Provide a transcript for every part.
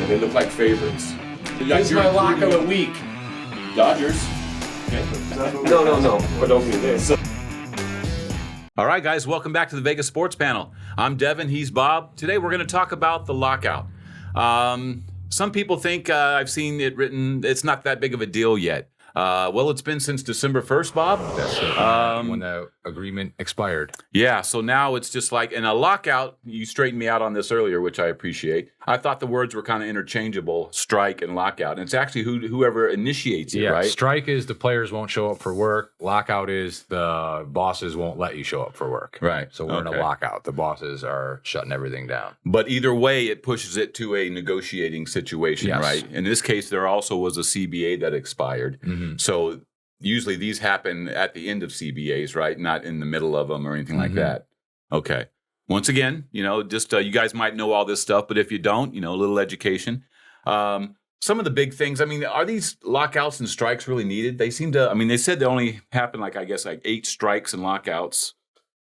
and they look like favorites. This is my lock of the week. Dodgers. No. But don't do this. All right, guys, welcome back to the Vegas Sports Panel. I'm Devin, he's Bob. Today we're going to talk about the lockout. Some people think I've seen it written, it's not that big of a deal yet. Well, it's been since December 1st, Bob. That's it, when the agreement expired. Yeah, so now it's just like, and a lockout, you straightened me out on this earlier, which I appreciate. I thought the words were kind of interchangeable, strike and lockout. And it's actually whoever initiates it, right? Strike is the players won't show up for work. Lockout is the bosses won't let you show up for work. Right. So we're in a lockout. The bosses are shutting everything down. But either way, it pushes it to a negotiating situation, right? In this case, there also was a CBA that expired. Mm-hmm. So usually these happen at the end of CBAs, right? Not in the middle of them or anything like that. Okay. Once again, just you guys might know all this stuff, but if you don't, a little education. Some of the big things, are these lockouts and strikes really needed? They seem to, they said they only happen like 8 strikes and lockouts,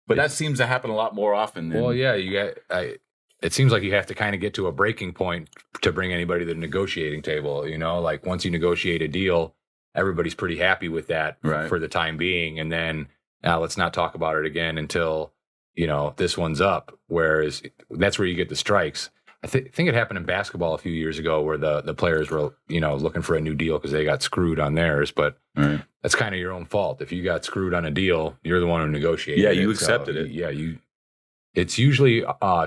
but that seems to happen a lot more often than. Well, yeah, it seems like you have to kind of get to a breaking point to bring anybody to the negotiating table, like once you negotiate a deal, everybody's pretty happy with that for the time being. And then let's not talk about it again until, this one's up. Whereas that's where you get the strikes. I think it happened in basketball a few years ago where the players were, looking for a new deal because they got screwed on theirs. But that's kind of your own fault. If you got screwed on a deal, you're the one who negotiated. Yeah, you accepted it. Yeah, it's usually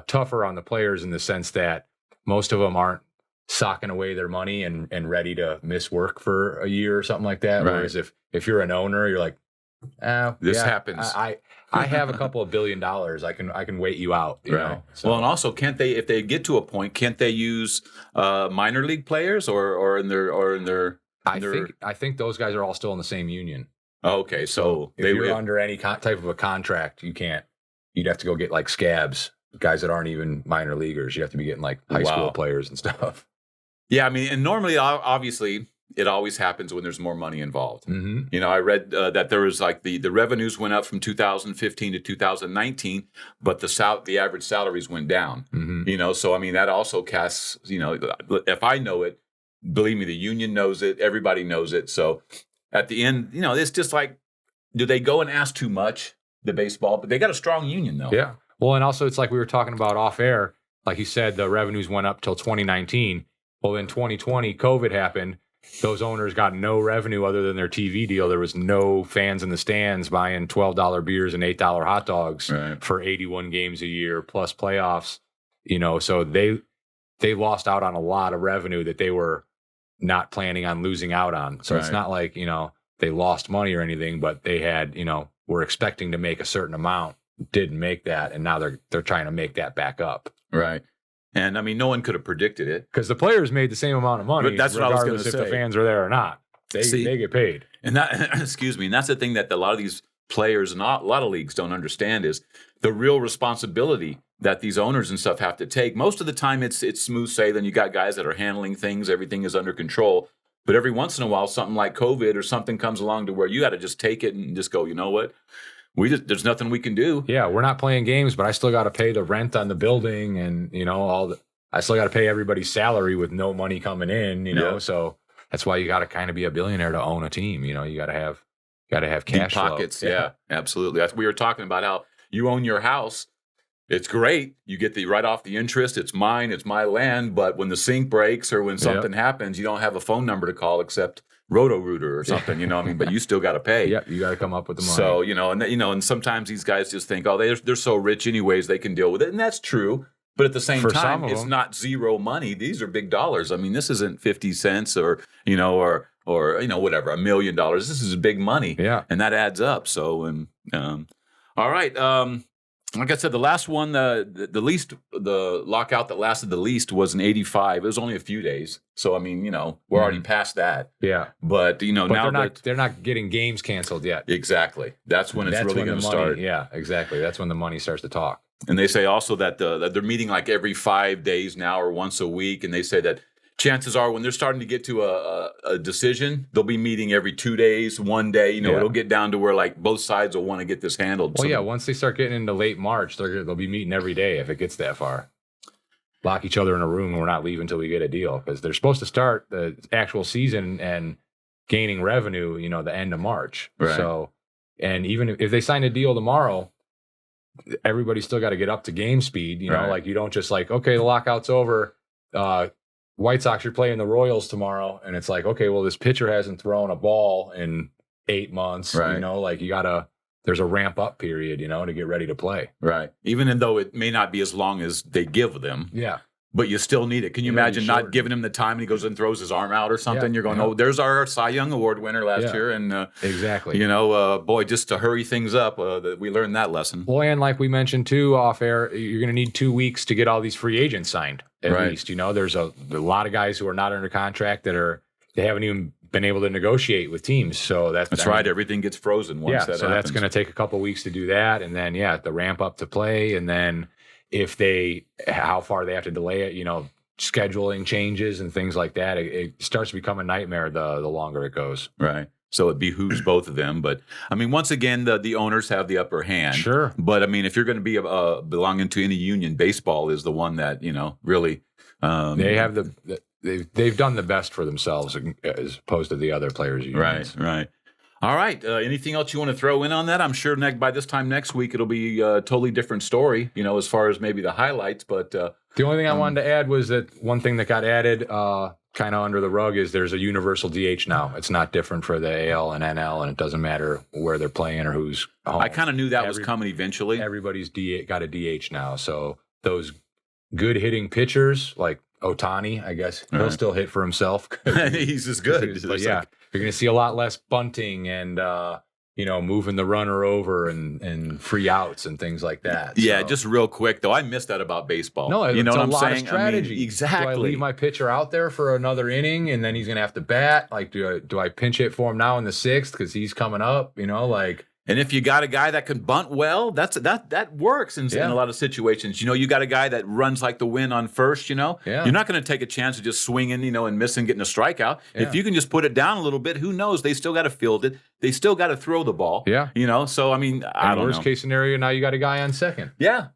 tougher on the players in the sense that most of them aren't socking away their money and ready to miss work for a year or something like that. Right. Whereas if you're an owner, you're like, this happens. I have a couple of $1 billion. I can wait you out. You know? So. Well, and also, can't they, if they get to a point, can't they use minor league players or in their? I think those guys are all still in the same union. Oh, okay, so if you're under any type of a contract, you can't. You'd have to go get like scabs, guys that aren't even minor leaguers. You have to be getting like high school players and stuff. Yeah, and normally, obviously, it always happens when there's more money involved. Mm-hmm. I read that there was like the revenues went up from 2015 to 2019, but the average salaries went down. Mm-hmm. So that also casts. If I know it, believe me, the union knows it. Everybody knows it. So at the end, it's just like, do they go and ask too much? The baseball, but they got a strong union though. Yeah. Well, and also it's like we were talking about off air. Like you said, the revenues went up till 2019. Well, in 2020, COVID happened. Those owners got no revenue other than their TV deal. There was no fans in the stands buying $12 beers and $8 hot dogs for 81 games a year plus playoffs. So they lost out on a lot of revenue that they were not planning on losing out on. So it's not like, they lost money or anything, but they had, were expecting to make a certain amount, didn't make that, and now they're trying to make that back up. Right. And no one could have predicted it. Because the players made the same amount of money, but that's what I was going to say. If the fans are there or not. They get paid. And that, excuse me, and that's the thing that a lot of these players and a lot of leagues don't understand is the real responsibility that these owners and stuff have to take. Most of the time it's smooth sailing. You got guys that are handling things, everything is under control. But every once in a while, something like COVID or something comes along to where you got to just take it and just go, you know what? There's nothing we can do. Yeah, we're not playing games, but I still got to pay the rent on the building and, I still got to pay everybody's salary with no money coming in, So that's why you got to kind of be a billionaire to own a team. You got to have cash deep pockets. Flow. Yeah, absolutely. We were talking about how you own your house. It's great. You get right off the interest. It's mine. It's my land. But when the sink breaks or when something happens, you don't have a phone number to call except Roto-Rooter or something. But you still got to pay. Yeah, you got to come up with the money. So and sometimes these guys just think, oh, they're so rich anyways, they can deal with it, and that's true. But at the same time, it's not zero money. These are big dollars. This isn't 50 cents or whatever, $1 million. This is big money. Yeah, and that adds up. So all right. Like I said, the last one, the lockout that lasted the least was in '85. It was only a few days, so we're already past that. Yeah, but now they're not getting games canceled yet. Exactly, that's when it's really going to start. Yeah, exactly. That's when the money starts to talk. And they say also that they're meeting like every 5 days now or once a week, and they say that chances are when they're starting to get to a decision, they'll be meeting every 2 days, 1 day. It'll get down to where like both sides will want to get this handled. Well, once they start getting into late March, they'll be meeting every day if it gets that far. lock each other in a room and we're not leaving until we get a deal, because they're supposed to start the actual season and gaining revenue, you know, the end of March. Right. So, and even if they sign a deal tomorrow, everybody's still got to get up to game speed. You know, Right. like you don't just like, okay, the lockout's over. White Sox, you're playing the Royals tomorrow. And it's like, okay, well, this pitcher hasn't thrown a ball in 8 months. Right. You know, like there's a ramp up period, you know, to get ready to play. Right. Even though it may not be as long as they give them. Yeah. But you still need it. Can you It'll be imagine not shortened. giving him the time and he goes and throws his arm out or something? Yeah, You're going, yeah. oh, there's our Cy Young Award winner last Yeah. year. And, Exactly. you know, boy, just to hurry things up, we learned that lesson. Well, and like we mentioned too off air, you're going to need 2 weeks to get all these free agents signed. At Right. least, you know, there's a lot of guys who are not under contract they haven't even been able to negotiate with teams. So That's right. Everything gets frozen once that so happens. that's going to take a couple weeks to do that, and then the ramp up to play, and then how far they have to delay it, you know, scheduling changes and things like that. It starts to become a nightmare the longer it goes. Right. So it behooves both of them. But I mean, once again, the owners have the upper hand. Sure. But I mean, if you're going to be belonging to any union, baseball is the one that, you know, really. They have they've done the best for themselves as opposed to the other players' unions. Right. All right. Anything else you want to throw in on that? I'm sure by this time next week, it'll be a totally different story, you know, as far as maybe the highlights. But the only thing I wanted to add was that one thing that got added kind of under the rug is there's a universal DH now. It's not different for the AL and NL, and it doesn't matter where they're playing or who's home. I kind of knew that was coming eventually. Everybody's got a DH now. So those good hitting pitchers like Ohtani, I guess he'll still hit for himself. He's as good. But yeah, you're going to see a lot less bunting and you know, moving the runner over and free outs and things like that. Yeah, So- just real quick though, I miss that about baseball. no, you know it's what a I'm lot saying? of strategy. I mean, exactly. Do I leave my pitcher out there for another inning and then he's going to have to bat? Like, do I pinch hit for him now in the 6th because he's coming up? You know, like. And if you got a guy that can bunt well, that works in a lot of situations. You know, you got a guy that runs like the wind on first, you know. Yeah. You're not going to take a chance of just swinging, you know, and missing, getting a strikeout. Yeah. If you can just put it down a little bit, who knows? They still got to field it. They still got to throw the ball. Yeah. You know, so, I mean, I don't know. Worst case scenario, now you got a guy on second. Yeah.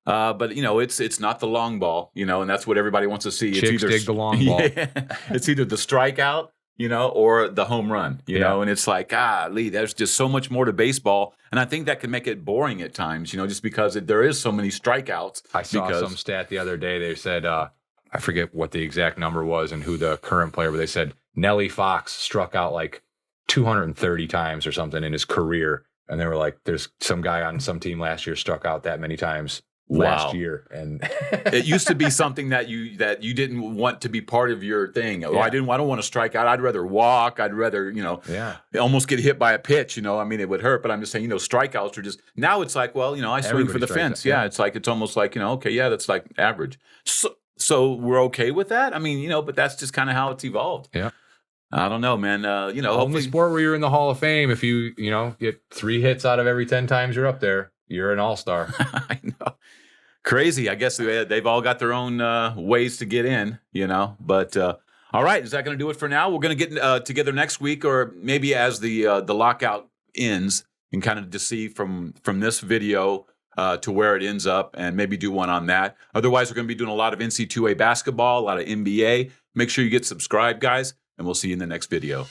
But, you know, it's not the long ball, you know, and that's what everybody wants to see. Chicks it's either dig the long ball. Yeah. It's either the strikeout, you know, or the home run, you know, and it's like, Lee, there's just so much more to baseball. And I think that can make it boring at times, you know, just because there is so many strikeouts. I saw some stat the other day. They said, I forget what the exact number was and who the current player, but they said Nellie Fox struck out like 230 times or something in his career. And they were like, there's some guy on some team last year struck out that many times last year. And it used to be something that you didn't want to be part of your thing. Oh, I don't want to strike out. I'd rather walk. I'd rather, you know, almost get hit by a pitch, you know, I mean, it would hurt, but I'm just saying, you know, strikeouts are just, now it's like, well, you know, I swing for the fence. Yeah. It's like, it's almost like, you know, okay, yeah, that's like average. So we're okay with that. I mean, you know, but that's just kind of how it's evolved. Yeah. I don't know, man. You know, only hopefully sport where you're in the Hall of Fame. If you know, get 3 hits out of every 10 times you're up there, you're an all-star. I know. Crazy. I guess they've all got their own ways to get in, you know. But all right, is that going to do it for now? We're going to get together next week, or maybe as the lockout ends, and kind of to see from this video to where it ends up, and maybe do one on that. Otherwise, we're going to be doing a lot of NC2A basketball, a lot of NBA. Make sure you get subscribed, guys, and we'll see you in the next video.